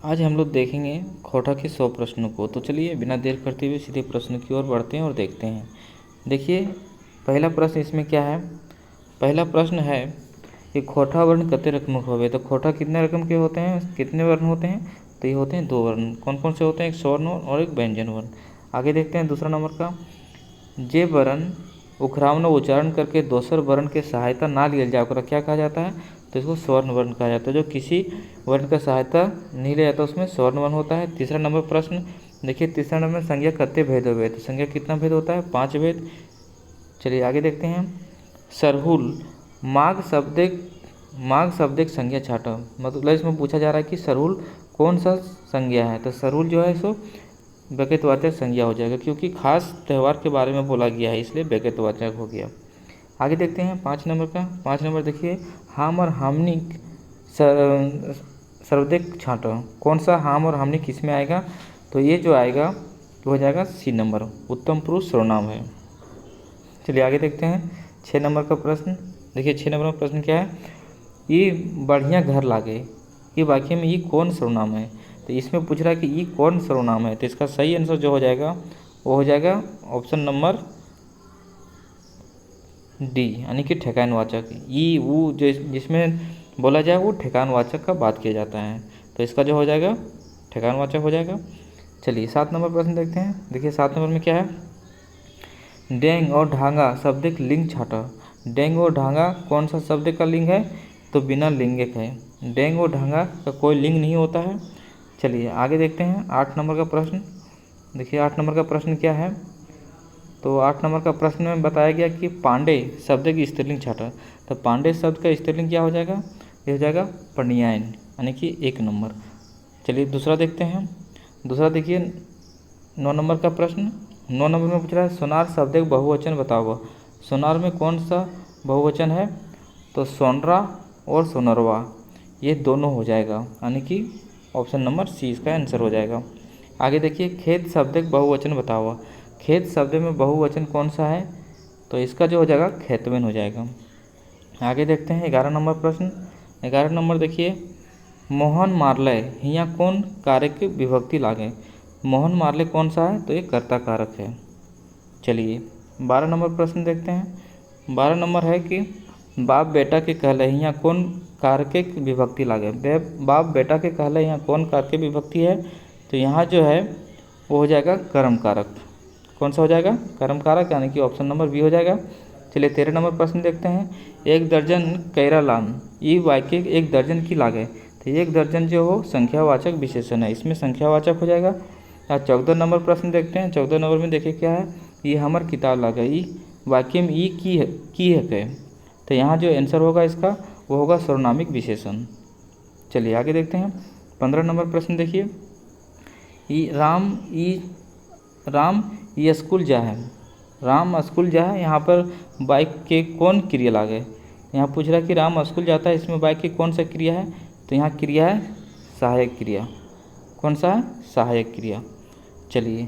आज हम लोग देखेंगे खोटा के 100 प्रश्नों को। तो चलिए बिना देर करते हुए सीधे प्रश्न की ओर बढ़ते हैं और देखते हैं। देखिए पहला प्रश्न इसमें क्या है। पहला प्रश्न है कि खोटा वर्ण कते रकम होवे। तो खोटा कितने रकम के होते हैं, कितने वर्ण होते हैं? तो ये होते हैं 2 वर्ण। कौन कौन से होते हैं? एक स्वर्ण वर्ण और एक व्यंजन वर्ण। आगे देखते हैं दूसरा नंबर का। जे वर्ण उखरावना उच्चारण करके दोसर वर्ण के सहायता ना लिया जाए ओकरा क्या कहा जाता है? तो इसको स्वर्ण वर्ण कहा जाता है। जो किसी वर्ण का सहायता नहीं लिया जाता उसमें स्वर्ण वर्ण होता है। तीसरा नंबर प्रश्न देखिए, तीसरा नंबर में संज्ञा कते भेद होवे। तो संज्ञा कितना भेद होता है? 5 भेद। चलिए आगे देखते हैं। सरहुल माघ शब्द संज्ञा छाटा। मतलब इसमें पूछा जा रहा है कि सरहुल कौन सा संज्ञा है। तो सरहुल जो है सो व्यक्तिवाचक संज्ञा हो जाएगा, क्योंकि खास त्यौहार के बारे में बोला गया है इसलिए व्यक्तिवाचक हो गया। आगे देखते हैं 5 नंबर का। 5 नंबर देखिए, हाम और हामनिक सर्वधिक छांटो। कौन सा हाम और हामनिक किस में आएगा? तो ये जो आएगा वो हो जाएगा सी नंबर, उत्तम पुरुष सर्वनाम है। चलिए आगे देखते हैं 6 नंबर का प्रश्न। देखिए 6 नंबर का प्रश्न क्या है। ये बढ़िया घर लागे, ये वाक्य में ये कौन सर्वनाम है? तो इसमें पूछ रहा है कि ये कौन सर्वनाम है। तो इसका सही आंसर जो हो जाएगा वो हो जाएगा ऑप्शन नंबर डी, यानी कि ठेकानवाचक। ई वो जो जिसमें बोला जाए वो ठेकानवाचक का बात किया जाता है, तो इसका जो हो जाएगा ठेकानवाचक हो जाएगा। चलिए 7 नंबर प्रश्न देखते हैं। देखिए 7 नंबर में क्या है। डेंग और ढांगा शब्द लिंग छाटा। डेंग और ढांगा कौन सा शब्द का लिंग है? तो बिना लिंगिक है। डेंग और ढांगा का कोई लिंग नहीं होता है। चलिए आगे देखते हैं 8 नंबर का प्रश्न। देखिए 8 नंबर का प्रश्न क्या है। तो 8 नंबर का प्रश्न में बताया गया कि पांडे शब्द की स्त्रीलिंग छाटा। तो पांडे शब्द का स्त्रीलिंग क्या हो जाएगा? ये हो जाएगा पण्डियायन, यानी कि 1 नंबर। चलिए दूसरा देखते हैं। दूसरा देखिए 9 नंबर का प्रश्न। 9 नंबर में पूछ रहा है सोनार शब्द एक बहुवचन बताओ। सोनार में कौन सा बहुवचन है? तो सोनरा और सोनरवा ये दोनों हो जाएगा, यानी कि ऑप्शन नंबर सी इसका आंसर हो जाएगा। आगे देखिए खेत शब्द एक बहुवचन बताओ। खेत शब्द में बहुवचन कौन सा है? तो इसका जो हो जाएगा खेतवन हो जाएगा। आगे देखते हैं 11 नंबर प्रश्न। 11 नंबर देखिए, मोहन मारलय हियाँ कौन कारक की विभक्ति लागे। मोहन मारले कौन सा है? तो ये कर्ता कारक है। चलिए 12 नंबर प्रश्न देखते हैं। 12 नंबर है कि बाप बेटा के कहले यहाँ कौन कारके विभक्ति लागे। बाप बेटा के कहले यहाँ कौन कारके विभक्ति है? तो यहाँ जो है वो हो जाएगा कर्म कारक। कौन सा हो जाएगा? कर्म कारक, यानी कि ऑप्शन नंबर बी हो जाएगा। चलिए 13 नंबर प्रश्न देखते हैं। 1 दर्जन कैरा लान ये वाक्य 1 दर्जन की लागे। तो 1 दर्जन जो हो संख्यावाचक विशेषण है, इसमें संख्यावाचक हो जाएगा। 14 नंबर प्रश्न देखते हैं। 14 नंबर में देखिए क्या है। ये हमार किताब लागे, ये वाक्य में ये की है कहे। तो यहाँ जो आंसर होगा इसका वो होगा सर्वनामिक विशेषण। चलिए आगे देखते हैं 15 नंबर प्रश्न देखिए। राम ये स्कूल जा है। राम स्कूल जा है, यहाँ पर बाइक के कौन क्रिया लागे। यहाँ पूछ रहा है कि राम स्कूल जाता है, इसमें बाइक की कौन सा क्रिया है? तो यहाँ क्रिया है सहायक क्रिया। कौन सा है? सहायक क्रिया। चलिए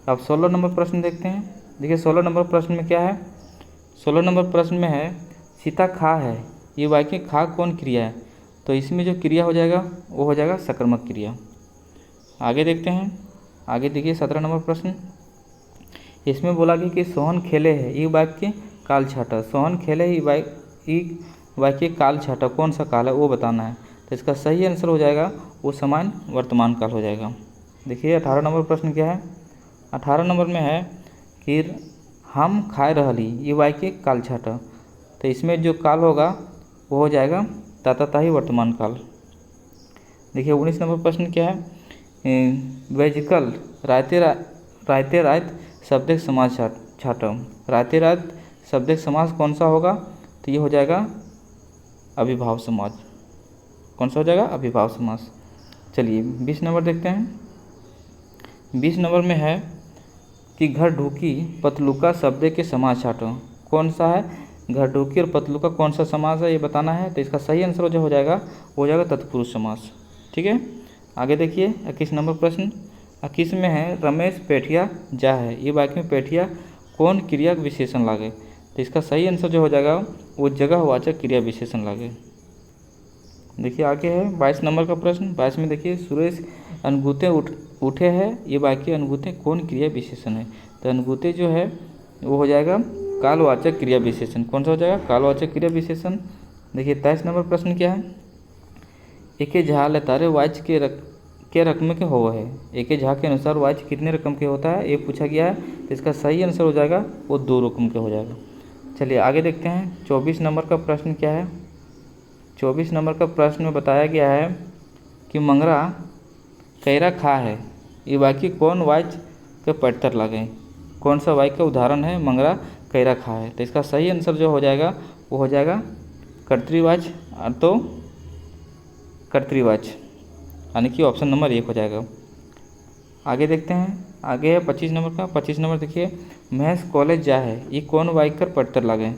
अब 16 नंबर प्रश्न देखते हैं। देखिए 16 नंबर प्रश्न में क्या है। 16 नंबर प्रश्न में है सीता खा है, ये वाक्य खा कौन क्रिया है? तो इसमें जो क्रिया हो जाएगा वो हो जाएगा सकर्मक क्रिया। आगे देखते हैं। आगे देखिए 17 नंबर प्रश्न। इसमें बोला गया कि सोहन खेले है, ये वाक्य काल छाटा। सोहन खेले ये वाक्य काल छाटा, कौन सा काल है वो बताना है। तो इसका सही आंसर हो जाएगा वो सामान्य वर्तमान काल हो जाएगा। देखिए 18 नंबर प्रश्न क्या है। 18 नंबर में है कि हम खाए रहली, ये वाक्य काल छाटा। तो इसमें जो काल होगा वो हो जाएगा ताताही वर्तमान काल। देखिए 19 नंबर प्रश्न क्या है। वेजिकल रायते रात शब्द समाज छाटम। रायते रात शब्द समाज कौन सा होगा? तो ये हो जाएगा अभिभाव समाज। कौन सा हो जाएगा? अभिभाव समास। चलिए 20 नंबर देखते हैं। 20 नंबर में है कि घर ढूकी पतलुका शब्द के समाज छाटो। कौन सा है? घर ढूकी और पतलुका कौन सा समास है ये बताना है। तो इसका सही आंसर जो हो जाएगा वो हो जाएगा तत्पुरुष समास। ठीक है। आगे देखिए 21 नंबर प्रश्न। 21 में है रमेश पेठिया जा है, ये वाक्य में पेठिया कौन क्रिया विशेषण लागे। तो इसका सही आंसर जो हो जाएगा वो जगहवाचक क्रिया विशेषण लागे। देखिए आगे है 22 नंबर का प्रश्न। 22 में देखिए, सुरेश अनगुते उठे हैं, ये वाक्य अनगुते कौन क्रिया विशेषण है? तो अनगुते जो है वो हो जाएगा कालवाचक क्रिया विशेषण। कौन सा हो जाएगा? कालवाचक क्रिया विशेषण। देखिए 23 नंबर प्रश्न क्या है? एके झा तारे वाच्य के रकम के हो है। एके झा के अनुसार वाच्य कितने रकम के होता है, ये पूछा गया है। तो इसका सही आंसर हो जाएगा वो 2 रकम के हो जाएगा। चलिए आगे देखते हैं 24 नंबर का प्रश्न क्या है। 24 नंबर का प्रश्न में बताया गया है कि मंगरा कैरा खा है, ये वाक्य कौन वाच्य के पठतर लगे? कौन सा वाक्य का उदाहरण है मंगरा कैरा खा है? तो इसका सही आंसर जो हो जाएगा वो हो जाएगा कर्तृवाच्य, तो कर्तृवाच्य, यानी कि ऑप्शन नंबर 1 हो जाएगा। आगे देखते हैं, आगे है 25 नंबर का। 25 नंबर देखिए, महेश कॉलेज जा है, ये कौन वाक्य कर पठतर लगे?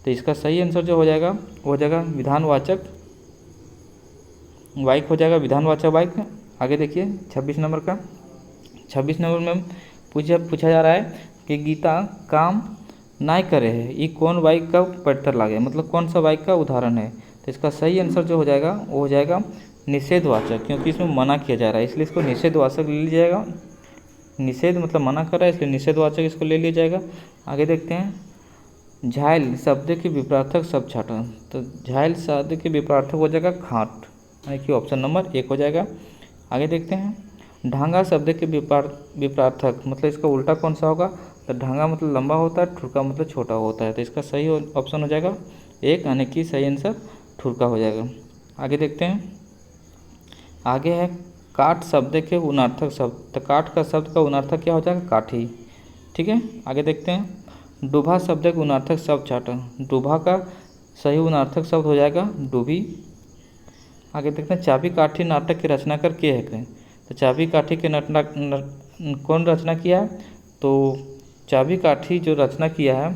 तो इसका सही आंसर जो हो जाएगा वो हो जाएगा विधानवाचक वाक्य हो जाएगा, विधानवाचक वाक्य। आगे देखिए 26 नंबर का। 26 नंबर में पूछा जा रहा है कि गीता काम ना करे है, ये कौन वाक्य का पठतर लागे, मतलब कौन सा वाक्य का उदाहरण है? तो इसका सही आंसर जो हो जाएगा वो हो जाएगा निषेधवाचक, क्योंकि इसमें मना किया जा रहा है, इसलिए इसको निषेधवाचक ले लिया जाएगा। निषेध मतलब मना कर रहा है, इसलिए निषेधवाचक इसको ले लिया जाएगा। आगे देखते हैं, झाइल शब्द के विपरार्थक सब छाटा। तो झाइल शब्द के विपरार्थक हो जाएगा खाट, यानी कि ऑप्शन नंबर 1 हो जाएगा। आगे देखते हैं, ढांगा शब्द के विपरार्थक मतलब इसका उल्टा कौन सा होगा? तो ढांगा मतलब लंबा होता है, ठुरका मतलब छोटा होता है। तो इसका सही ऑप्शन हो जाएगा 1, यानी कि सही आंसर ठुरका हो जाएगा। आगे देखते हैं, आगे है काठ शब्द के उनार्थक शब्द। तो काठ का शब्द का उनार्थक क्या हो जाएगा? काठी। ठीक है, आगे देखते हैं, डूबा शब्द के उनार्थक शब्द छाटा। डूबा का सही उनार्थक शब्द हो जाएगा डूबी। आगे देखते हैं, चाबी काठी नाटक के रचनाकार के है? तो चाबी काठी के कौन रचना किया है? तो चाबी काठी जो रचना किया है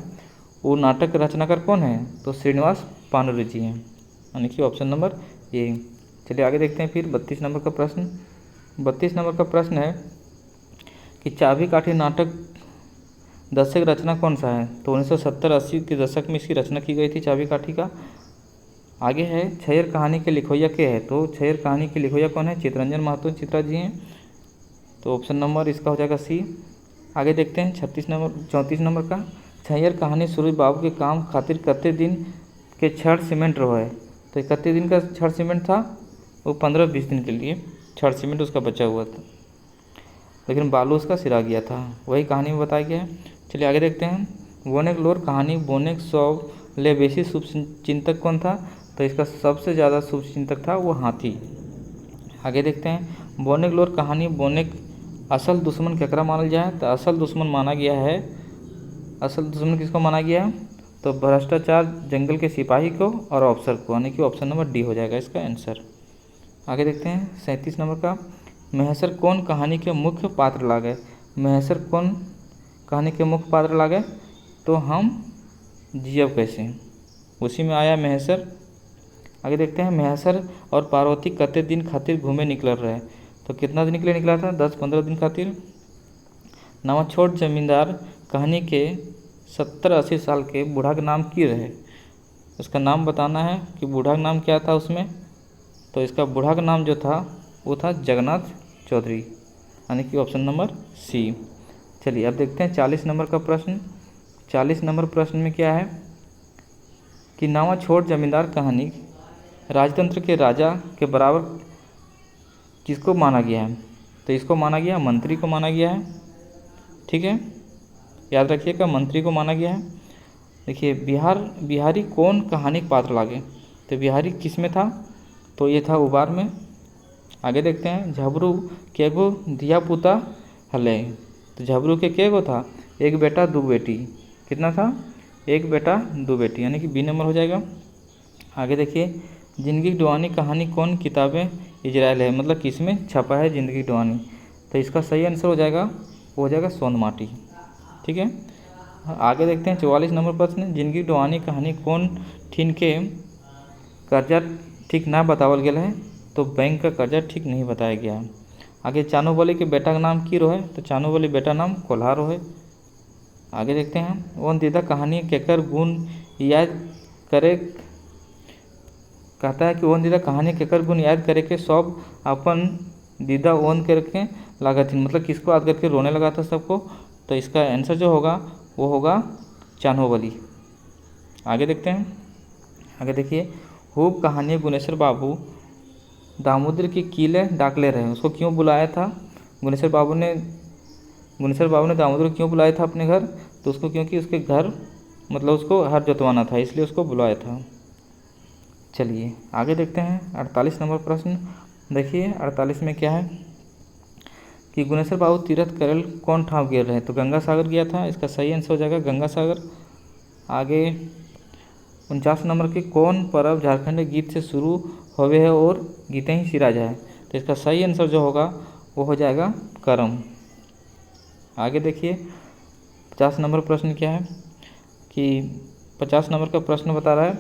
वो नाटक रचनाकार कौन है? तो श्रीनिवास पानुरी जी हैं, यानी कि ऑप्शन नंबर ए। चलिए आगे देखते हैं फिर 32 नंबर का प्रश्न। 32 नंबर का प्रश्न है कि चाबी काठी नाटक दशक रचना कौन सा है? तो 1970-80 के दशक में इसकी रचना की गई थी चाबी काठी का। आगे है छैर कहानी के लिखोइया के है? तो छैर कहानी के लिखोइया कौन है? चितरंजन महतो चित्रा जी हैं, तो ऑप्शन नंबर इसका हो जाएगा सी। आगे देखते हैं 34 नंबर का, छैर कहानी सूरज बाबू के काम खातिर कते दिन के छड़ सीमेंट रहो है? तो कते दिन का छड़ सीमेंट था? वो 15-20 दिन के लिए छड़ सीमेंट उसका बचा हुआ था, लेकिन बालू उसका सिरा गया था, वही कहानी में बताया गया है। चलिए आगे देखते हैं, बोनेक लोर कहानी बोनेक सौ ले बेसी शुभ चिंतक कौन था? तो इसका सबसे ज़्यादा शुभ चिंतक था वो हाथी। आगे देखते हैं, बोनेक लोर कहानी बोनेक असल दुश्मन केकरा मानल जाए? तो असल दुश्मन माना गया है, असल दुश्मन किसको माना गया है? तो भ्रष्टाचार जंगल के सिपाही को और अफसर को, यानी कि ऑप्शन नंबर डी हो जाएगा इसका आंसर। आगे देखते हैं 37 नंबर का, महेश्वर कौन कहानी के मुख्य पात्र लागे? महेश्वर कौन कहानी के मुख्य पात्र लागे? तो हम जियब कैसे, उसी में आया महेश्वर। आगे देखते हैं, महेश्वर और पार्वती कते दिन खातिर घूमे निकल रहे? तो कितना दिन के लिए निकला था? 10-15 दिन खातिर। नवा छोट जमींदार कहानी के 70-80 साल के बूढ़ा का नाम की रहे? उसका नाम बताना है कि बूढ़ा का नाम क्या था उसमें। तो इसका बूढ़ा का नाम जो था वो था जगन्नाथ चौधरी, यानी कि ऑप्शन नंबर सी। चलिए अब देखते हैं 40 नंबर का प्रश्न। 40 नंबर प्रश्न में क्या है कि नवा छोट जमींदार कहानी राजतंत्र के राजा के बराबर किसको माना गया है? तो इसको माना गया मंत्री को माना गया है। ठीक है, याद रखिएगा मंत्री को माना गया है। देखिए बिहारी कौन कहानी पात्र लागे? तो बिहारी किस में था? तो ये था उबार में। आगे देखते हैं, झबरू के गो धिया पुता हले? तो झबरू के गो था? 1 बेटा 2 बेटी। कितना था? 1 बेटा 2 बेटी, यानी कि बी नंबर हो जाएगा। आगे देखिए, जिंदगी की डुआनी कहानी कौन किताबें इजराइल है? मतलब किस में छपा है जिंदगी की डुआनी? तो इसका सही आंसर हो जाएगा वो हो जाएगा सोन माटी। ठीक है, आगे देखते हैं 44 नंबर प्रश्न, जिंदगी की डुआनी कहानी कौन ठीन के कर्जा ठीक ना बतावल गया है? तो बैंक का कर्जा ठीक नहीं बताया गया है। आगे चानूबली के बेटा का नाम की रोहे? तो चानूबली बेटा नाम कोल्हा रोहे। आगे देखते हैं, वन दीदा कहानी केकर गुण याद करे कहता है कि ओन दीदा कहानी केकर गुण याद करे के सब अपन दीदा ओन करके लगा थी, मतलब किसको याद करके रोने लगा था सबको। तो इसका आंसर जो होगा वो होगा चान्होवली। आगे देखते हैं, आगे देखिए, खूब कहानी गुनेश्वर बाबू दामोदर की कीले डाकले रहे, उसको क्यों बुलाया था गुनेश्वर बाबू ने दामोदर को क्यों बुलाया था अपने घर, तो उसको क्योंकि उसके घर मतलब उसको हर जोतवाना था, इसलिए उसको बुलाया था। चलिए आगे देखते हैं 48 नंबर प्रश्न। देखिए 48 में क्या है कि गुनेश्वर बाबू तीर्थ करल कौन ठाव गिर रहे, तो गंगा सागर गया था, इसका सही आंसर हो जाएगा गंगा सागर। आगे 49 नंबर के कौन पर्व झारखंड गीत से शुरू होवे है और गीते ही सिरा जाए, तो इसका सही आंसर जो होगा वो हो जाएगा करम। आगे देखिए 50 नंबर प्रश्न क्या है कि 50 नंबर का प्रश्न बता रहा है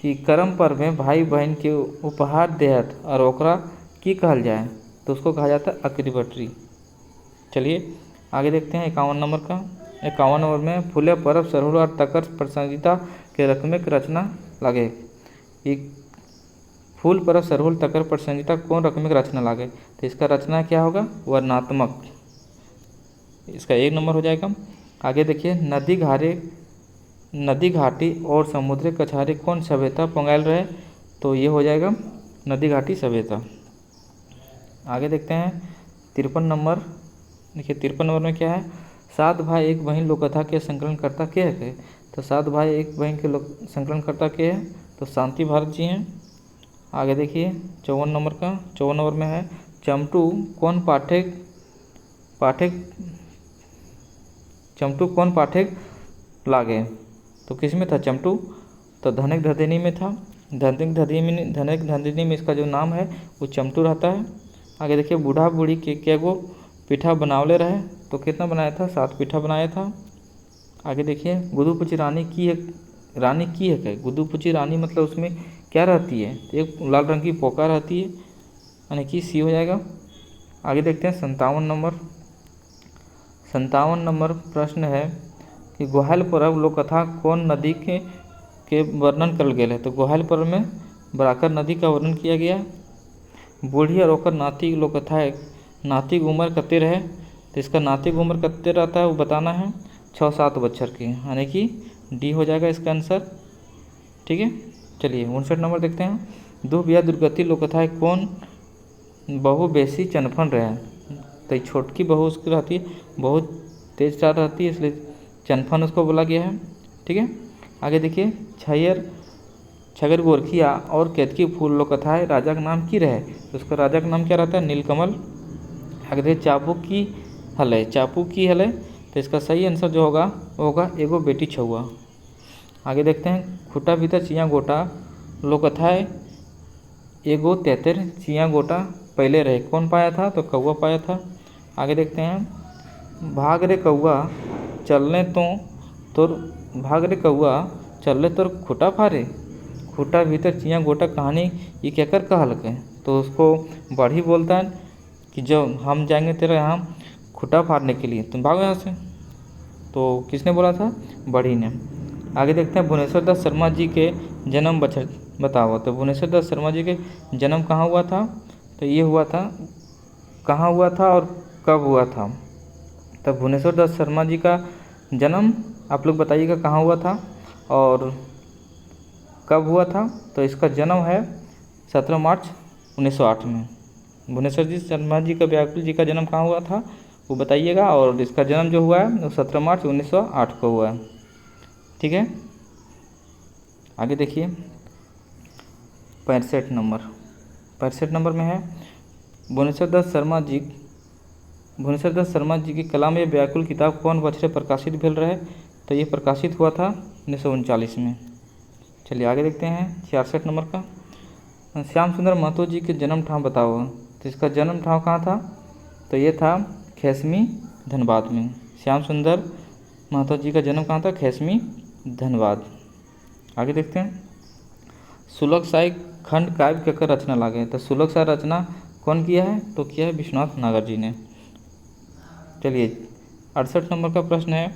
कि करम पर्व में भाई बहन के उपहार देहत और ओकरा की कहल जाए, तो उसको कहा जाता है अकरीबटरी। चलिए आगे देखते हैं 51 नंबर का। 51 नंबर में फूले पर्व सरहुल और तकर प्रसंगिता के रकमिक रचना लागे, एक फूल पर्व सरहुल तकर प्रसंगिता कौन रकमिक रचना लागे, तो इसका रचना क्या होगा वर्णात्मक, इसका 1 नंबर हो जाएगा। आगे देखिए नदी घाटी और समुद्री कछारी कौन सभ्यता पंगाल रहे, तो ये हो जाएगा नदी घाटी सभ्यता। आगे देखते हैं 53 नंबर। देखिए 53 नंबर में क्या है, 7 भाई एक बहन लोककथा के संकलनकर्ता के है, तो 7 भाई एक बहन के संकलनकर्ता के है, तो शांति भारत जी हैं। आगे देखिए 54 नंबर का। 54 नंबर में है चमटू कौन पाठक लागे, तो किस में था चमटू, तो धनिक धदिनी में था। धनिक धदिनी में इसका जो नाम है वो चमटू रहता है। आगे देखिए बूढ़ा बूढ़ी के गो पीठा बनावले रहे, तो कितना बनाया था 7 पीठा बनाया था। आगे देखिए गुदुपुची रानी की है क्या, गुदुपुची रानी मतलब उसमें क्या रहती है, एक लाल रंग की पोका रहती है, यानी कि सी हो जाएगा। आगे देखते हैं 57 नंबर प्रश्न है कि गोहाल पर्व लोककथा कौन नदी के वर्णन करल गेल है, तो गोहाल पर्व में बराकर नदी का वर्णन किया गया। बूढ़ी और ओकर नाती लोककथा है, नाती की उम्र कते रहे, तो इसका नाती की उम्र कते रहता है वो बताना है 6-7 बच्चर की, यानी कि डी हो जाएगा इसका आंसर। ठीक है, चलिए 59 नंबर देखते हैं। दो बिया दुर्गति लोककथा है कौन बहु बेसी चनफन रहे, तो छोटकी बहू उसकी रहती है बहुत तेज चाल रहती है, इसलिए चनफन उसको बोला गया है। ठीक है, आगे देखिए छगर गोरखिया और केतकी फूल लोककथा है राजा का नाम की रहे, तो उसका राजा का नाम क्या रहता है नीलकमल। आगे देखिए चापू की हले, तो इसका सही आंसर जो होगा वो होगा एगो बेटी छुआ। आगे देखते हैं खूटा भीतर चिया गोटा लोककथा है एगो तेतर चिया गोटा पहले रहे, कौन पाया था, तो कौआ पाया था। आगे देखते हैं भाग रे कौआ चलने तोर खूटा फारे, खूटा भीतर चिया गोटा कहानी ये क्या कर कहल के, तो उसको बढ़ी बोलता है कि जब हम जाएंगे तेरा यहाँ खूटा फाड़ने के लिए, तुम भागो यहाँ से, तो किसने बोला था, बढ़ी ने। आगे देखते हैं भुवनेश्वर दास शर्मा जी के जन्म बछर बताओ, तो भुवनेश्वर दास शर्मा जी के जन्म कहाँ हुआ था, तो ये हुआ था कहाँ हुआ था और कब हुआ था, तो भुवनेश्वर दास शर्मा जी का जन्म आप लोग बताइएगा कहाँ हुआ था और कब हुआ था, तो इसका जन्म है 17 मार्च 1908 में। भुवनेश्वर जी शर्मा जी का व्याकुल जी का जन्म कहाँ हुआ था वो बताइएगा, और इसका जन्म जो हुआ है वो 17 मार्च 1908 को हुआ है। ठीक है, आगे देखिए 65 नंबर में है भुवनेश्वर दास शर्मा जी की कलाम या व्याकुल किताब कौन बछरे प्रकाशित भेल रहे, तो ये प्रकाशित हुआ था 1939 में। चलिए आगे देखते हैं 66 नंबर का। श्याम सुंदर महतो जी के जन्म ठाव बताओ, तो इसका जन्म ठाव कहाँ था, तो ये था खेसमी धनबाद में। श्याम सुंदर महतो जी का जन्म कहाँ था, खेसमी धनबाद। आगे देखते हैं सुलग साई खंड काव्य केकर रचना लागे, तो सुलग साई रचना कौन किया है, तो किया है विश्वनाथ नागर जी ने। चलिए 68 नंबर का प्रश्न है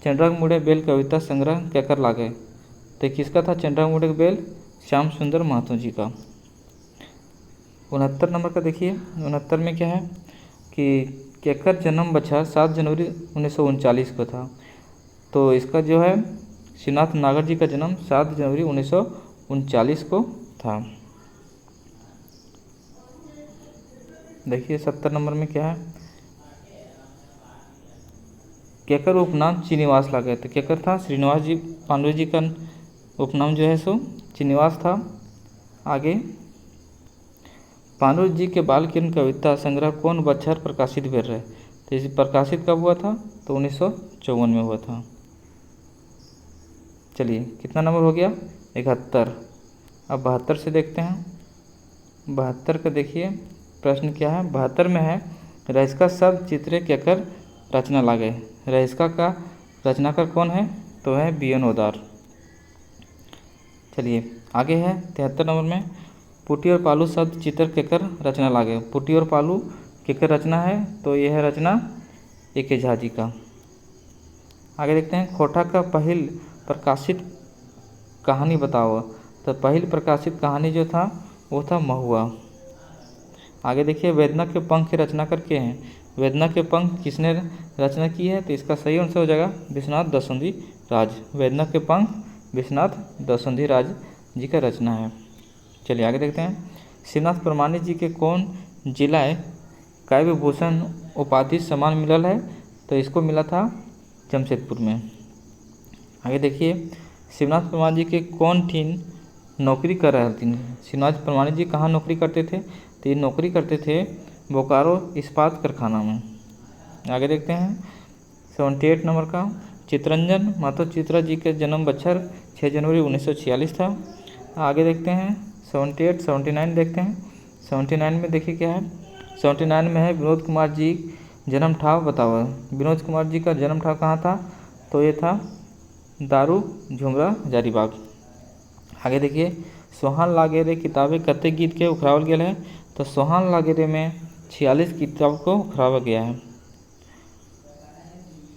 चंद्रक मुड़े बेल कविता संग्रह केकर लागे, तो किसका था चंद्रक मुड़े बेल, श्याम सुंदर महतो जी का। 69 नंबर का देखिए, 69 में क्या है कि केकर जन्म बछर 7 जनवरी 1939 को था। तो इसका जो है श्रीनाथ नागर जी का जन्म 7 जनवरी 1939 को था। देखिए 70 नंबर में क्या है, केकर उपनाम श्रीनिवास लागे। तो केकर था श्रीनिवास जी, पांडु जी का उपनाम जो है सो श्रीनिवास था। आगे, पांडु जी के बाल किरण कविता संग्रह कौन बछर प्रकाशित भेल रहे। तो इसे प्रकाशित कब हुआ था, तो 1954 में हुआ था। चलिए कितना नंबर हो गया, 71। अब 72 से देखते हैं। 72 का देखिए प्रश्न क्या है, 72 में है रहिस्का शब्द चित्रे केकर रचना लागे। रहिस्का का रचनाकार कौन है, तो है बी.एन. ओदार। चलिए आगे है 73 नंबर में, पुटी और पालू शब्द चित्र केकर रचना लागे। पुटी और पालू केकर रचना है, तो यह है रचना ए.के. झा जी का। आगे देखते हैं, खोटा का पहल प्रकाशित कहानी बताओ। तो पहल प्रकाशित कहानी जो था वो था महुआ। आगे देखिए, वेदना के पंख के रचनाकार के हैं। वेदना के पंख किसने रचना की है, तो इसका सही आंसर हो जाएगा विश्वनाथ दसोंधी राज। वेदना के पंख विश्वनाथ दसोंधी राज जी का रचना है। चलिए आगे देखते हैं, श्रीनाथ परमानी जी के कौन जिलाए काव्य भूषण उपाधि सम्मान मिलल है। तो इसको मिला था जमशेदपुर में। आगे देखिए, शिवनाथ परमानी जी के कौन ठीन नौकरी कर रहे थे। शिवनाथ परमानी जी कहाँ नौकरी करते थे, तो ये नौकरी करते थे बोकारो इस्पात कारखाना में। आगे देखते हैं 78 नंबर का, चितरंजन महतो चित्रा जी के जन्म बछर 6 जनवरी 1946 था। आगे देखते हैं 78, 79 देखते हैं। 79 में देखिए क्या है, 79 में है विनोद कुमार जी जन्म ठाव बताओ। विनोद कुमार जी का जन्म ठाव कहाँ था, तो ये था दारू झुमरा हजारीबाग। आगे देखिए, सोहान लागेरे किताबें कते गीत के उखरावल गया है। तो सोहान लागेरे में 46 किताब को उखरावा गया है।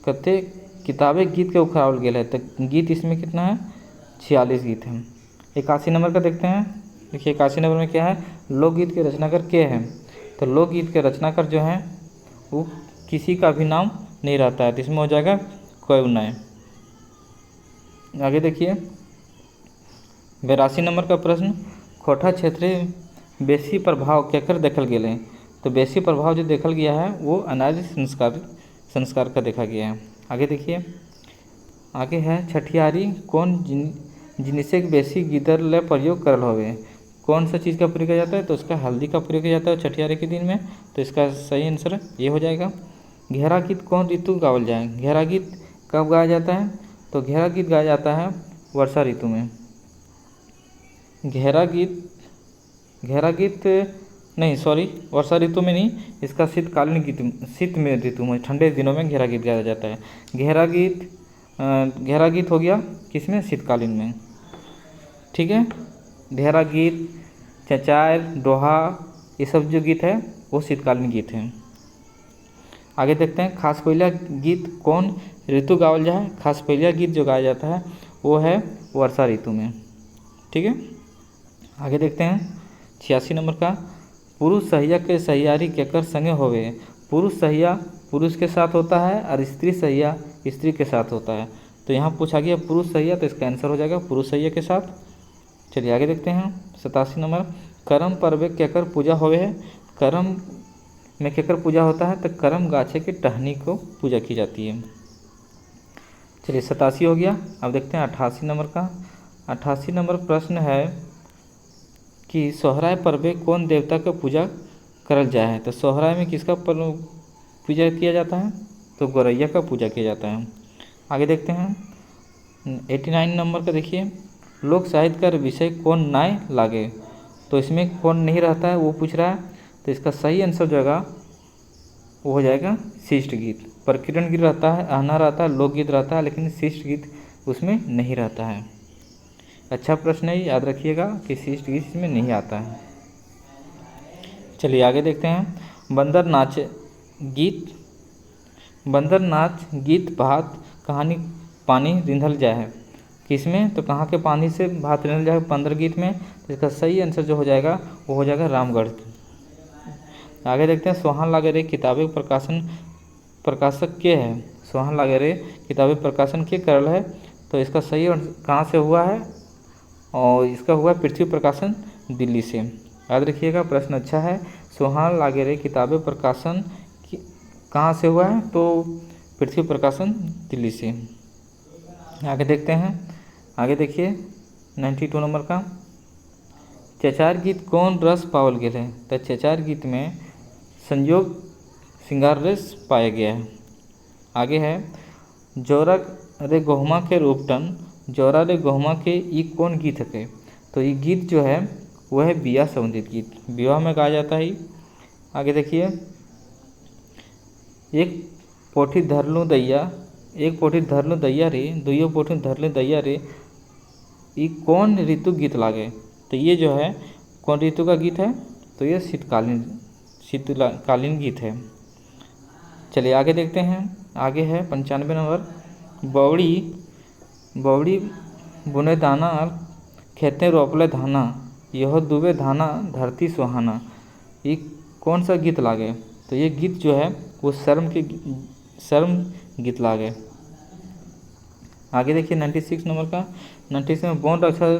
कते किताबें गीत के उखरावल गया है, तो गीत इसमें कितना है, 46 गीत हैं। 81 नंबर का देखते हैं। देखिए 81 नंबर में क्या है, लोकगीत के रचनाकार के हैं। तो लोकगीत के रचनाकार जो हैं वो किसी का भी नाम नहीं रहता है, तो इसमें हो जाएगा कोई नए। आगे देखिए 82 नंबर का प्रश्न, खोटा क्षेत्रीय बेसी प्रभाव केकर देखल गेले। तो बेसी प्रभाव जो देखल गया है वो अनार्य संस्कार का देखा गया है। आगे देखिए, आगे है छठियारी कौन जिनिसे बेसी गिदर ले प्रयोग करल होवे। कौन सा चीज़ का प्रयोग किया जाता है, तो उसका हल्दी का प्रयोग किया जाता है छठियारी के दिन में। तो इसका सही आंसर ये हो जाएगा। घेरा गीत कौन ऋतु गावल जाए। घेरा गीत कब गाया जाता है, तो घेरा गीत गाया जाता है वर्षा ऋतु में। घेरा गीत नहीं, सॉरी, वर्षा ऋतु में नहीं, इसका शीतकालीन गीत, शीत में ऋतु में, ठंडे दिनों में घेरा गीत गाया जाता है। घेरा गीत हो गया किसमें, शीतकालीन में। ठीक है, घेरा गीत, चचार, दोहा, ये सब जो गीत है वो शीतकालीन गीत है। आगे देखते हैं, खास कोयला गीत कौन ऋतु गावल जाए। खास कोयला गीत जो गाया जाता है वो है वर्षा ऋतु में। ठीक है, आगे देखते हैं 86 नंबर का, पुरुष सहिया के सहियारी केकर संगे होवे। पुरुष सहिया पुरुष के साथ होता है और स्त्री सहिया स्त्री के साथ होता है। तो यहाँ पूछा गया पुरुष सहिया, तो इसका आंसर हो जाएगा पुरुष सहिया के साथ। चलिए आगे देखते हैं 87 नंबर, करम पर्व केकर पूजा होवे है। करम में केकर पूजा होता है, तो करम गाछे की टहनी को पूजा की जाती है। चलिए 87 हो गया। अब देखते हैं 88 नंबर का। 88 नंबर प्रश्न है कि सोहराय पर्व कौन देवता का पूजा करल जाए है। तो सोहराय में किसका पूजा किया जाता है, तो गौरैया का पूजा किया जाता है। आगे देखते हैं 89 नंबर का। देखिए, लोक साहित्य का विषय कौन नाय लागे। तो इसमें कौन नहीं रहता है वो पूछ रहा है, तो इसका सही आंसर जो होगा वो हो जाएगा शिष्ट गीत। प्रकीर्णन गीत रहता है, आहना रहता है, लोकगीत रहता है, लेकिन शिष्ट गीत उसमें नहीं रहता है। अच्छा प्रश्न है, याद रखिएगा कि शिष्ट गीत इसमें नहीं आता है। चलिए आगे देखते हैं, बंदर नाच गीत भात कहानी पानी रिंधल जाए है। किस में, तो कहाँ के पानी से भात निकल जाएगा 15 गीत में। तो इसका सही आंसर जो हो जाएगा वो हो जाएगा रामगढ़। आगे देखते हैं सोहन लागेरे किताबें प्रकाशक के है। सोहन लागेरे किताबें प्रकाशन के करल है। तो इसका सही कहाँ से हुआ है, और इसका हुआ पृथ्वी प्रकाशन दिल्ली से। याद रखिएगा, प्रश्न अच्छा है। सोहन लागेरे किताबें प्रकाशन कहाँ से हुआ है, तो पृथ्वी प्रकाशन दिल्ली से। आगे देखते हैं, आगे देखिए 92 नंबर का, चचार गीत कौन रस पावल गेल है। तो चचार गीत में संयोग श्रृंगार रस पाया गया है। आगे है जोरा रे गहुमा के रूपटन, जोरा रे गहुमा के ई कौन गीत है। तो ये गीत जो है वह है विवाह संबंधित गीत, विवाह में गाया जाता है। आगे देखिए, एक पोठी धरलू दैया, एक पोठी धरलू दैया रे, दुइयो पोठी धरलू दैया रे, ये कौन ऋतु गीत लागे। तो ये जो है कौन ऋतु का गीत है, तो ये शीतकालीन गीत है। चलिए आगे देखते हैं, आगे है 95 नंबर, बौड़ी बुने दाना खेते रोपले धाना, यह दुबे धाना धरती सुहाना, ये कौन सा गीत लागे। तो ये गीत जो है वो शर्म गीत लागे। आगे देखिए 96 नंबर का, 96 में बौन रक्षा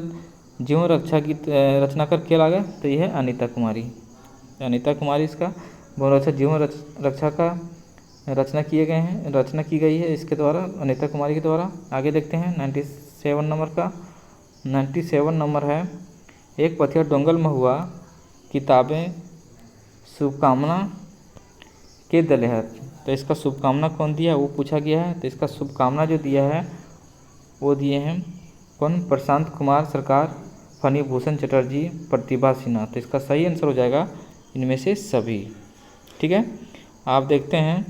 जीवन रक्षा गीत रचनाकार के लागे। तो ये है अनीता कुमारी। अनीता कुमारी इसका बौन रक्षा जीवन रक्षा का रचना की गई है इसके द्वारा, अनीता कुमारी के द्वारा। आगे देखते हैं 97 नंबर का, 97 नंबर है, एक पथिया डोंगल में हुआ किताबें शुभकामना के दले है। तो इसका शुभकामना कौन दिया वो पूछा गया है। तो इसका शुभकामना जो दिया है वो दिए हैं कौन, प्रशांत कुमार सरकार, फनी भूषण चटर्जी, प्रतिभा सिन्हा। तो इसका सही आंसर हो जाएगा इनमें से सभी। ठीक है, आप देखते हैं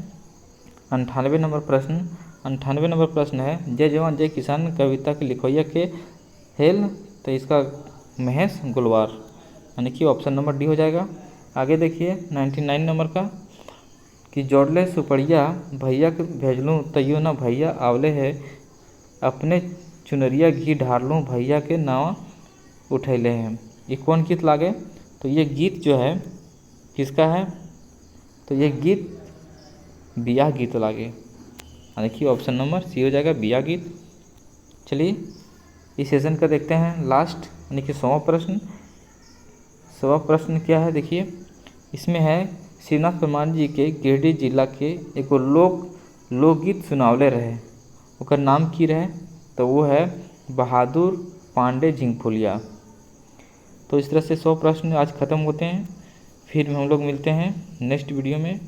98 नंबर प्रश्न। 98 नंबर प्रश्न है, जय जवान जय किसान कविता के लिखोइया के हेल। तो इसका महेश गुलवार, यानी कि ऑप्शन नंबर डी हो जाएगा। आगे देखिए 99 नंबर का, कि जोड़ले सुपड़िया भैया के भेजलूँ तैयो ना भैया आवले है, अपने चुनरिया घी ढारलूँ भैया के नाव उठैले हैं। ये कौन गीत लागे। तो ये गीत जो है किसका है, तो ये गीत बियाह गीत लागे, यानी कि ऑप्शन नंबर सी हो जाएगा बियाह गीत। चलिए इस सेशन का देखते हैं लास्ट, यानी कि 100वां प्रश्न। 100वां प्रश्न क्या है देखिए, इसमें है शिवनाथ परमार जी के गिरिडीह जिला के एगो लोकगीत सुनावले रहे, ओकर नाम की रहे। तो वो है बहादुर पांडे झिंगफुलिया। तो इस तरह से 100 प्रश्न आज ख़त्म होते हैं। फिर हम लोग मिलते हैं नेक्स्ट वीडियो में।